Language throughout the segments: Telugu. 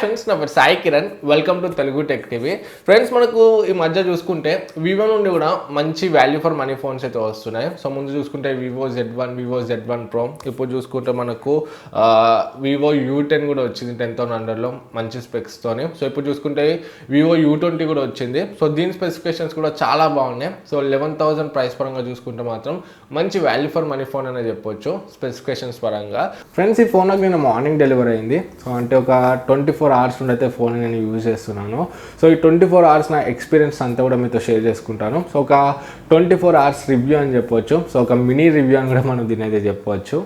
ఫ్రెండ్స్ నా పేరు Sai Kiran welcome to Telugu tech TV friends మనకు ఈ మధ్య చూసుకుంటే వివో నుండి కూడా మంచి వాల్యూ ఫర్ మనీ ఫోన్స్ అయితే వస్తున్నాయి సో ముందు చూసుకుంటే వివో Z1 Pro ఇప్పుడు చూసుకుంటే మనకు వివో U10 కూడా వచ్చింది 10,000 అండర్లో మంచి స్పెక్స్తోని సో ఇప్పుడు చూసుకుంటే వివో U20 కూడా వచ్చింది సో దీని స్పెసిఫికేషన్స్ కూడా చాలా బాగున్నాయి సో 11,000 ప్రైస్ పరంగా చూసుకుంటే మాత్రం మంచి వాల్యూ ఫర్ మనీ ఫోన్ అనేది చెప్పొచ్చు స్పెసిఫికేషన్స్ పరంగా ఫ్రెండ్స్ ఈ ఫోన్ నాకు నేను మార్నింగ్ డెలివరీ అయింది సో అంటే ఒక 24 hours నుండి అయితే ఫోన్ నేను యూజ్ చేస్తున్నాను సో ఈ 24 hours నా ఎక్స్పీరియన్స్ అంతా కూడా మీతో షేర్ చేసుకుంటాను సో ఒక 24 hours రివ్యూ అని చెప్పొచ్చు సో ఒక మినీ రివ్యూ అని కూడా మనం దీని అయితే చెప్పవచ్చు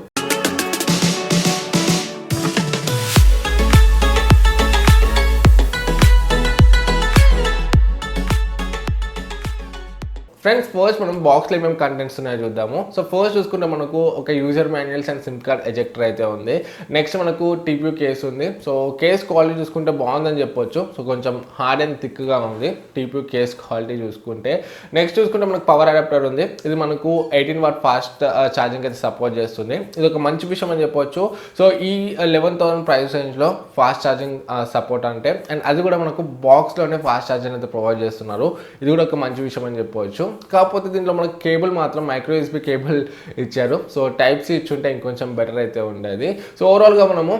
ఫ్రెండ్స్ ఫస్ట్ మనం బాక్స్లో ఏమేమి కంటెంట్స్ ఉన్నాయో చూద్దాము సో ఫస్ట్ చూసుకుంటే మనకు ఒక user manuals and SIM card ejector అయితే ఉంది నెక్స్ట్ మనకు టీపీయూ కేస్ ఉంది సో కేస్ క్వాలిటీ చూసుకుంటే బాగుందని చెప్పొచ్చు సో కొంచెం హార్డ్ అండ్ థిక్గా ఉంది టీపీయూ కేస్ క్వాలిటీ చూసుకుంటే నెక్స్ట్ చూసుకుంటే మనకు పవర్ అడాప్టర్ ఉంది ఇది మనకు 18 వాట్ ఫాస్ట్ ఛార్జింగ్ అయితే సపోర్ట్ చేస్తుంది ఇది ఒక మంచి విషయం అని చెప్పొచ్చు సో ఈ 11,000 ప్రైస్ రేంజ్లో ఫాస్ట్ ఛార్జింగ్ సపోర్ట్ అంటే అండ్ అది కూడా మనకు బాక్స్లోనే ఫాస్ట్ ఛార్జింగ్ అయితే ప్రొవైడ్ చేస్తున్నారు ఇది కూడా ఒక మంచి విషయం అని చెప్పొచ్చు కాకపోతే దీంట్లో మనకు కేబుల్ మాత్రం మైక్రో యూఎస్బీ కేబుల్ ఇచ్చారు సో టైప్ సి ఇచ్చుంటే ఇంకొంచెం బెటర్ అయితే ఉండేది సో ఓవరాల్గా మనము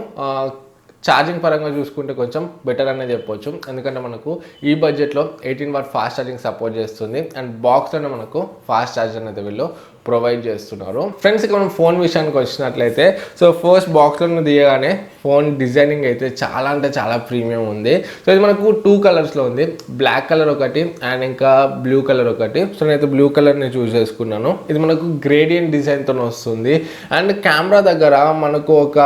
ఛార్జింగ్ పరంగా చూసుకుంటే కొంచెం బెటర్ అనేది చెప్పొచ్చు ఎందుకంటే మనకు ఈ బడ్జెట్లో 18 వాట్ ఫాస్ట్ ఛార్జింగ్ సపోర్ట్ చేస్తుంది అండ్ బాక్స్లోనే మనకు ఫాస్ట్ ఛార్జింగ్ అయితే వీళ్ళు ప్రొవైడ్ చేస్తున్నారు ఫ్రెండ్స్ ఇక మనం ఫోన్ విషయానికి వచ్చినట్లయితే సో ఫస్ట్ బాక్స్లో దిగగానే ఫోన్ డిజైనింగ్ అయితే చాలా అంటే చాలా ప్రీమియం ఉంది సో ఇది మనకు 2 కలర్స్లో ఉంది బ్లాక్ కలర్ ఒకటి అండ్ ఇంకా బ్లూ కలర్ ఒకటి సో నేనైతే బ్లూ కలర్ని చూస్ చేసుకున్నాను ఇది మనకు గ్రేడియంట్ డిజైన్తో వస్తుంది అండ్ కెమెరా దగ్గర మనకు ఒక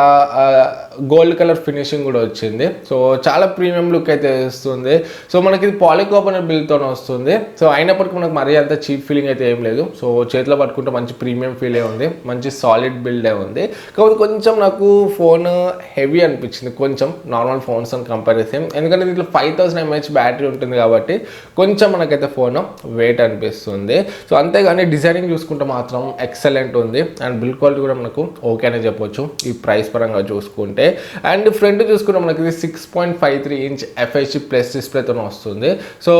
గోల్డ్ కలర్ ఫినిషింగ్ కూడా వచ్చింది సో చాలా ప్రీమియం లుక్ అయితే వస్తుంది సో మనకి ఇది పాలికార్బోనేట్ బిల్డ్తో వస్తుంది సో అయినప్పటికీ మనకు మరీ అంత చీప్ ఫీలింగ్ అయితే ఏం లేదు సో చేతిలో పట్టుకుంటే మంచి ప్రీమియం ఫీల్ ఉంది మంచి సాలిడ్ బిల్డే ఉంది కాకపోతే కొంచెం నాకు ఫోన్ హెవీ అనిపించింది కొంచెం నార్మల్ ఫోన్స్ అని కంపేర్ చేస్తే ఎందుకంటే దీంట్లో 5000 mAh బ్యాటరీ ఉంటుంది కాబట్టి కొంచెం మనకైతే ఫోన్ వెయిట్ అనిపిస్తుంది సో అంతేగాని డిజైనింగ్ చూసుకుంటే మాత్రం ఎక్సలెంట్ ఉంది అండ్ బిల్డ్ క్వాలిటీ కూడా మనకు ఓకే అనే చెప్పొచ్చు ఈ ప్రైస్ పరంగా చూసుకుంటే అండ్ ఫ్రంట్ చూసుకుంటే మనకి ఇది 6.53 inch FHD ప్లస్ డిస్ప్లేతో వస్తుంది సో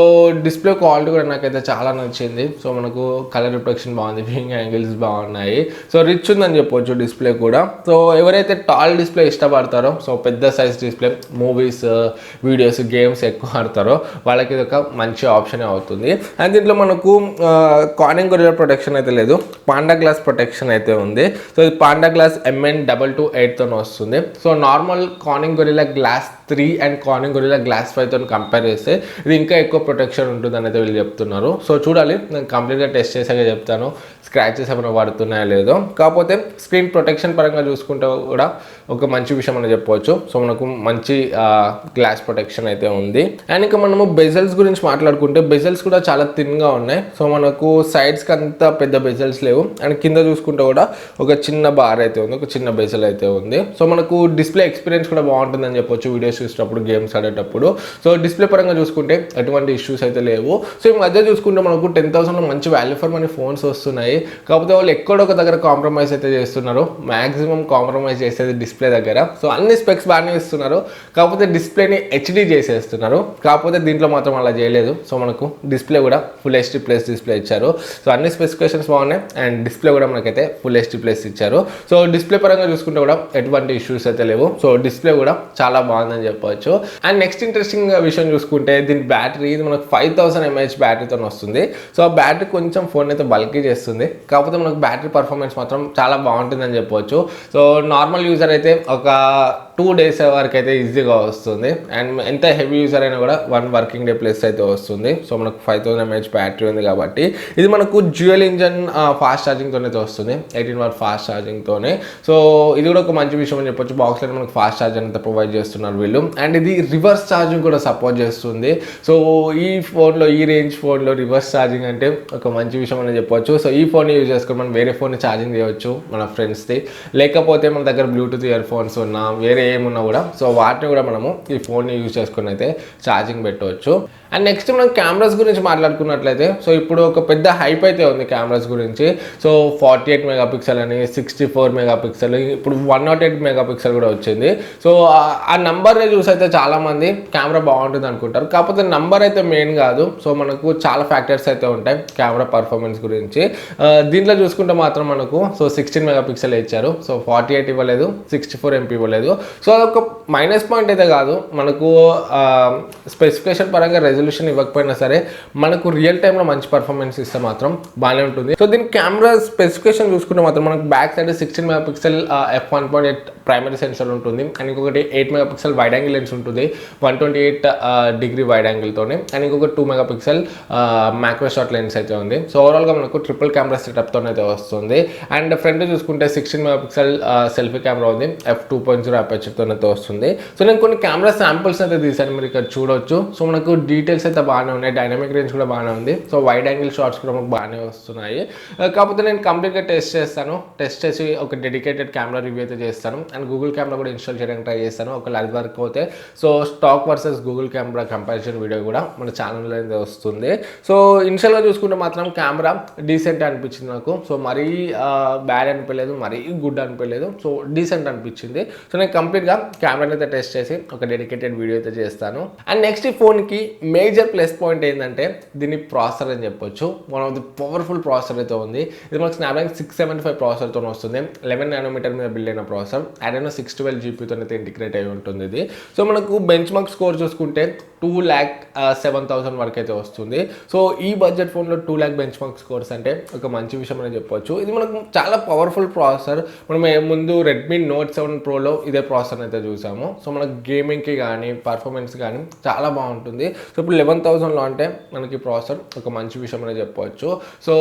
డిస్ప్లే క్వాలిటీ కూడా నాకైతే చాలా నచ్చింది సో మనకు కలర్ రిఫ్లెక్షన్ బాగుంది వ్యూయింగ్ యాంగిల్స్ బాగున్నాయి సో రిచ్ ఉందని చెప్పొచ్చు డిస్ప్లే కూడా సో ఎవరైతే టాల్ డిస్ప్లే ఇష్టపడతారో సో పెద్ద size display movies videos games ఎక్కువ ఆడతారో వాళ్ళకి ఇది ఒక మంచి ఆప్షన్ అవుతుంది అండ్ దీంట్లో మనకు కార్నింగ్ గొరిల్లా ప్రొటెక్షన్ అయితే లేదు పాండా గ్లాస్ ప్రొటెక్షన్ అయితే ఉంది సో ఇది పాండా గ్లాస్ MN228తో వస్తుంది so normal Corning Gorilla glass 3 and Corning Gorilla glass 5తో కంపేర్ చేస్తే ఇది ఇంకా ఎక్కువ ప్రొటెక్షన్ ఉంటుంది అనేది వీళ్ళు చెప్తున్నారు సో చూడాలి నేను కంప్లీట్గా టెస్ట్ చేసాక చెప్తాను స్క్రాచెస్ ఏమైనా పడుతున్నాయో లేదో కాకపోతే స్క్రీన్ ప్రొటెక్షన్ పరంగా చూసుకుంటే కూడా ఒక మంచి విషయం అని చెప్పవచ్చు సో మనకు మంచి గ్లాస్ ప్రొటెక్షన్ అయితే ఉంది అండ్ ఇంకా మనము బెజల్స్ గురించి మాట్లాడుకుంటే బెజల్స్ కూడా చాలా థిన్గా ఉన్నాయి సో మనకు సైడ్స్కి అంత పెద్ద బెజల్స్ లేవు అండ్ కింద చూసుకుంటే కూడా ఒక చిన్న బార్ అయితే ఉంది ఒక చిన్న బెజల్ అయితే ఉంది సో మనకు డిస్ప్లే ఎక్స్పీరియన్స్ కూడా బాగుంటుందని చెప్పొచ్చు వీడియోస్ చూసేటప్పుడు గేమ్స్ ఆడేటప్పుడు సో డిస్ప్లే పరంగా చూసుకుంటే ఎటువంటి ఇష్యూస్ అయితే లేవు సో ఈ మధ్య చూసుకుంటే మనకు 10,000లో మంచి వాల్యూ ఫర్ మనీ ఫోన్స్ వస్తున్నాయి కాకపోతే వాళ్ళు ఎక్కడొక దగ్గర కాంప్రమైజ్ అయితే చేస్తున్నారు మ్యాక్సిమం కాంప్రమైజ్ చేసేది డిస్ప్లే దగ్గర సో అన్ని స్పెక్స్ బాగానే ఇస్తున్నారు కాకపోతే డిస్ప్లేని హెచ్డి చేసేస్తున్నారు కాకపోతే దీంట్లో మాత్రం అలా చేయలేదు సో మనకు డిస్ప్లే కూడా ఫుల్ హెచ్డి ప్లస్ డిస్ప్లే ఇచ్చారు సో అన్ని స్పెసిఫికేషన్స్ బాగున్నాయి అండ్ డిస్ప్లే కూడా మనకైతే ఫుల్ హెచ్డి ప్లస్ ఇచ్చారు సో డిస్ప్లే పరంగా చూసుకుంటే కూడా ఎటువంటి ఇష్యూస్ అయితే లేవు సో డిస్ప్లే కూడా చాలా బాగుందని చెప్పవచ్చు అండ్ నెక్స్ట్ ఇంట్రెస్టింగ్ విషయం చూసుకుంటే దీని బ్యాటరీ ఇది మనకు 5000 mAh బ్యాటరీతో వస్తుంది సో ఆ బ్యాటరీ కొంచెం ఫోన్ అయితే బల్కీ చేస్తుంది కాకపోతే మనకు బ్యాటరీ పర్ఫార్మెన్స్ మాత్రం చాలా బాగుంటుందని చెప్పవచ్చు సో నార్మల్ యూజర్ అయితే ఒక 2 days వరకు అయితే ఈజీగా వస్తుంది అండ్ ఎంత హెవీ యూజర్ అయినా కూడా 1 వర్కింగ్ డే ప్లస్ అయితే వస్తుంది సో మనకు 5000 mAh బ్యాటరీ ఉంది కాబట్టి ఇది మనకు డ్యూయల్ ఇంజన్ ఫాస్ట్ ఛార్జింగ్తోనే వస్తుంది 18 వాట్ ఫాస్ట్ ఛార్జింగ్తోనే సో ఇది కూడా ఒక మంచి విషయం అని చెప్పొచ్చు బాక్స్లో మనకు ఫాస్ట్ ఛార్జింగ్ అంతా ప్రొవైడ్ చేస్తున్నారు వీళ్ళు అండ్ ఇది రివర్స్ ఛార్జింగ్ కూడా సపోర్ట్ చేస్తుంది సో ఈ ఫోన్లో ఈ రేంజ్ ఫోన్లో రివర్స్ ఛార్జింగ్ అంటే ఒక మంచి విషయం అని చెప్పొచ్చు సో ఈ ఫోన్ యూజ్ చేసుకొని మనం వేరే ఫోన్ ఛార్జింగ్ చేయవచ్చు మన ఫ్రెండ్స్ది లేకపోతే మన దగ్గర బ్లూటూత్ ఇయర్ ఫోన్స్ ఉన్నా వేరే ఏమున్నా కూడా సో వాటిని కూడా మనము ఈ ఫోన్ని యూజ్ చేసుకుని అయితే ఛార్జింగ్ పెట్టవచ్చు. అండ్ నెక్స్ట్ మనం కెమెరాస్ గురించి మాట్లాడుకున్నట్లయితే సో ఇప్పుడు ఒక పెద్ద హైప్ అయితే ఉంది కెమెరాస్ గురించి. సో 48 మెగాపిక్సెల్ అని 64 మెగాపిక్సెల్ ఇప్పుడు 108 మెగాపిక్సెల్ కూడా వచ్చింది. సో ఆ నంబర్ని చూసి అయితే చాలామంది కెమెరా బాగుంటుంది అనుకుంటారు, కాకపోతే నంబర్ అయితే మెయిన్ కాదు. సో మనకు చాలా ఫ్యాక్టర్స్ అయితే ఉంటాయి కెమెరా పర్ఫార్మెన్స్ గురించి. దీంట్లో చూసుకుంటే మాత్రం మనకు సో 16 మెగాపిక్సెల్ ఇచ్చారు, సో 48 ఇవ్వలేదు, 64 MP ఇవ్వలేదు. సో అదొక మైనస్ పాయింట్ అయితే కాదు, మనకు స్పెసిఫికేషన్ పరంగా రెజల్యూషన్ ఇవ్వకపోయినా సరే మనకు రియల్ టైంలో మంచి పర్ఫార్మెన్స్ ఇస్తే మాత్రం బాగానే ఉంటుంది. సో దీని కెమెరా స్పెసిఫికేషన్ చూసుకుంటే మాత్రం మనకు back side 16 megapixel f1.8 primary sensor ఉంటుంది, అండ్ ఇంకొకటి 8 మెగాపిక్సెల్ వైడ్ యాంగిల్ లెన్స్ ఉంటుంది 128 డిగ్రీ వైడ్ యాంగిల్తోనే, అండ్ ఇంకొక 2 మెగాపిక్సెల్ మ్యాక్రో షాట్ లెన్స్ అయితే ఉంది. సో ఓవరాల్గా మనకు ట్రిపుల్ కెమెరా సెటప్తో అయితే వస్తుంది. అండ్ ఫ్రంట్ చూసుకుంటే 16 మెగాపిక్సెల్ సెల్ఫీ కెమెరా ఉంది, f2.0 అపర్చర్తో అయితే వస్తుంది. సో నేను కొన్ని కెమెరా శాంపుల్స్ అయితే తీసాను, మీరు ఇక్కడ చూడొచ్చు. సో మనకు డీటెయిల్స్ అయితే బాగానే ఉన్నాయి, డైనమిక్ రేంజ్ కూడా బాగానే ఉంది. సో వైడ్ యాంగిల్ షాట్స్ కూడా మనకు బాగానే వస్తున్నాయి. కాకపోతే నేను కంప్లీట్గా టెస్ట్ చేసి ఒక డెడికేటెడ్ కెమెరా రివ్యూ అయితే చేస్తాను, అండ్ గూగుల్ కెమెరా కూడా ఇన్స్టాల్ చేయడానికి ట్రై చేస్తాను. ఒకవేళ అది వరకు అయితే so stock versus Google camera comparison video కూడా మన ఛానల్లో అయితే వస్తుంది. సో ఇనిషియల్గా చూసుకుంటే మాత్రం కెమెరా డీసెంట్ అనిపించింది నాకు. సో మరీ బ్యాడ్ అనిపించలేదు, మరీ గుడ్ అనిపించలేదు, సో డీసెంట్ అనిపించింది. సో నేను కంప్లీట్గా కెమెరాని అయితే టెస్ట్ చేసి ఒక డెడికేటెడ్ వీడియో అయితే చేస్తాను. అండ్ నెక్స్ట్ ఈ ఫోన్కి మేజర్ ప్లస్ పాయింట్ ఏంటంటే దీని ప్రాసెసర్ అని చెప్పొచ్చు. One of the powerful processor అయితే ఉంది. ఇది మనకు స్నాప్డ్రాగన్ 675 ప్రాసెసర్తో వస్తుంది, 11 నానోమీటర్ మీద బిల్డ్ అయిన ప్రాసెసర్, అడెనో 612 జీబీతో అయితే ఇంటిగ్రేట్ అయి ఉంటుంది ఇది. సో మనకు బెంచ్ మార్క్ స్కోర్ చూసుకుంటే 2,07,000 వరకు అయితే వస్తుంది. సో ఈ బడ్జెట్ ఫోన్లో 2 lakh బెంచ్ మార్క్ స్కోర్స్ అంటే ఒక మంచి విషయం అని చెప్పొచ్చు. ఇది మనకు చాలా పవర్ఫుల్ ప్రాసెసర్. మనం ముందు రెడ్మీ నోట్ 7 ప్రోలో ఇదే ప్రాసెసర్ అయితే చూసాము. సో మనకు గేమింగ్కి కానీ పర్ఫార్మెన్స్ కానీ చాలా బాగుంటుంది. సో ఇప్పుడు 11,000లో అంటే మనకి ప్రాసెసర్ ఒక మంచి విషయం అని చెప్పవచ్చు. సో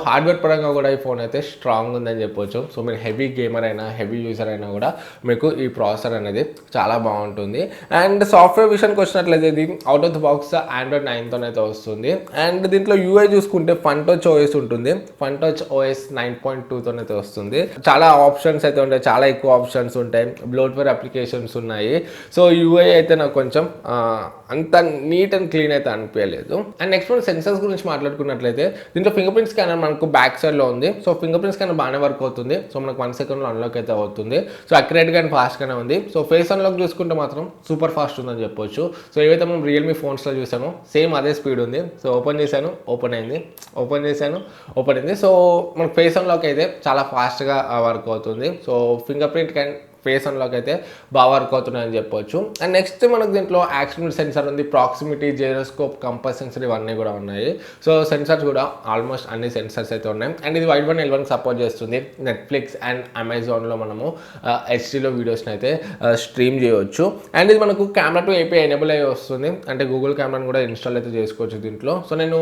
హార్డ్వేర్ పరంగా కూడా ఈ ఫోన్ అయితే స్ట్రాంగ్ ఉందని చెప్పొచ్చు. సో మీరు హెవీ గేమర్ అయినా హెవీ యూజర్ అయినా కూడా మీకు ఈ ప్రాసెసర్ అనేది చాలా బాగుంటుంది. అండ్ సాఫ్ట్వేర్ విషయానికి వచ్చినట్లయితే ఇది out of the box Android 9తో అయితే వస్తుంది. అండ్ దీంట్లో యూఐ చూసుకుంటే ఫన్టచ్ ఓఎస్ ఉంటుంది, ఫన్టచ్ ఓఎస్ 9.2తో అయితే వస్తుంది. చాలా ఆప్షన్స్ అయితే ఉంటాయి, చాలా ఎక్కువ ఆప్షన్స్ ఉంటాయి, బ్లోట్వేర్ అప్లికేషన్స్ ఉన్నాయి. సో యూఐ అయితే నాకు కొంచెం అంత నీట్ అండ్ క్లీన్ అయితే అనిపించలేదు. అండ్ నెక్స్ట్ మనం సెన్సర్స్ గురించి మాట్లాడుకున్నట్లయితే దీంట్లో ఫింగర్ ప్రింట్ స్కానర్ మనకు బ్యాక్ సైడ్లో ఉంది. సో ఫింగర్ ప్రింట్ స్కానర్ బాగానే వర్క్ అవుతుంది. సో మనకు 1 సెకండ్లో అన్లాక్ అయితే అవుతుంది. సో అక్యురేట్గా అండ్ ఫాస్ట్గానే ఉంది. సో ఫేస్ అన్లాక్ చూసుకుంటే మాత్రం సూపర్ ఫాస్ట్ ఉందని చెప్పొచ్చు. సో ఏవైతే మనం రియల్మీ ఫోన్స్లో చూసామో సేమ్ అదే స్పీడ్ ఉంది. సో ఓపెన్ చేశాను, ఓపెన్ అయింది, ఓపెన్ చేశాను, ఓపెన్ అయింది. సో మనకు ఫేస్ అన్లాక్ అయితే చాలా ఫాస్ట్గా వర్క్ అవుతుంది. So finger print face unlock అయితే బాగా వర్క్ అవుతున్నాయని చెప్పొచ్చు. అండ్ నెక్స్ట్ మనకు దీంట్లో యాక్సిడెంట్ సెన్సార్ ఉంది, ప్రాక్సిమిటీ, జైరోస్కోప్, కంపస్ సెన్సర్ ఇవన్నీ కూడా ఉన్నాయి. సో సెన్సార్స్ కూడా ఆల్మోస్ట్ అన్ని సెన్సార్స్ అయితే ఉన్నాయి. అండ్ ఇది వైడ్ 1 L1 సపోర్ట్ చేస్తుంది. నెట్ఫ్లిక్స్ అండ్ అమెజాన్లో మనము హెచ్డీలో వీడియోస్ని అయితే స్ట్రీమ్ చేయవచ్చు. అండ్ ఇది మనకు కెమెరా టు ఏపీఐ ఎనేబుల్ అయ్యి వస్తుంది, అంటే గూగుల్ కెమెరాని కూడా ఇన్స్టాల్ అయితే చేసుకోవచ్చు దీంట్లో. సో నేను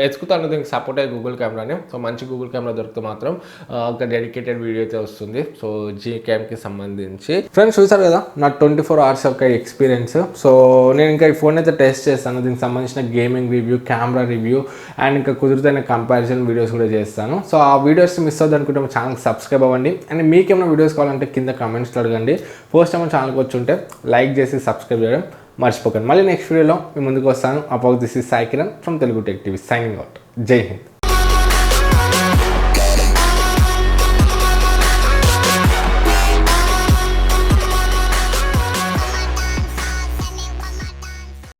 ఎత్తుకుతాను దీనికి సపోర్ట్ అయ్యే గూగుల్ కెమెరాని. సో మంచి గూగుల్ కెమెరా దొరికితే మాత్రం ఒక డెడికేటెడ్ వీడియో అయితే వస్తుంది. సో జీకేఎంకి సంబంధించి ఫ్రెండ్స్ చూసారు కదా నా 24 hours యొక్క ఎక్స్పీరియన్స్. సో నేను ఇంకా ఈ ఫోన్ అయితే టెస్ట్ చేస్తాను, దీనికి సంబంధించిన gaming review, camera review and ఇంకా కుదిరితే కంపారిజన్ వీడియోస్ కూడా చేస్తాను. సో ఆ వీడియోస్ మిస్ అవుతుంది అనుకుంటే మా ఛానల్కి సబ్స్క్రైబ్ అవ్వండి. అండ్ మీకేమైనా వీడియోస్ కావాలంటే కింద కామెంట్స్లో అడగండి. ఫస్ట్ టైం ఛానల్కి వచ్చి ఉంటే లైక్ చేసి సబ్స్క్రైబ్ చేయడం మర్చిపోకండి. మళ్ళీ నెక్స్ట్ వీడియోలో మీ ముందుకు వస్తాను. About this is Sai Kiran from Telugu tech TV signing out. జై హింద్.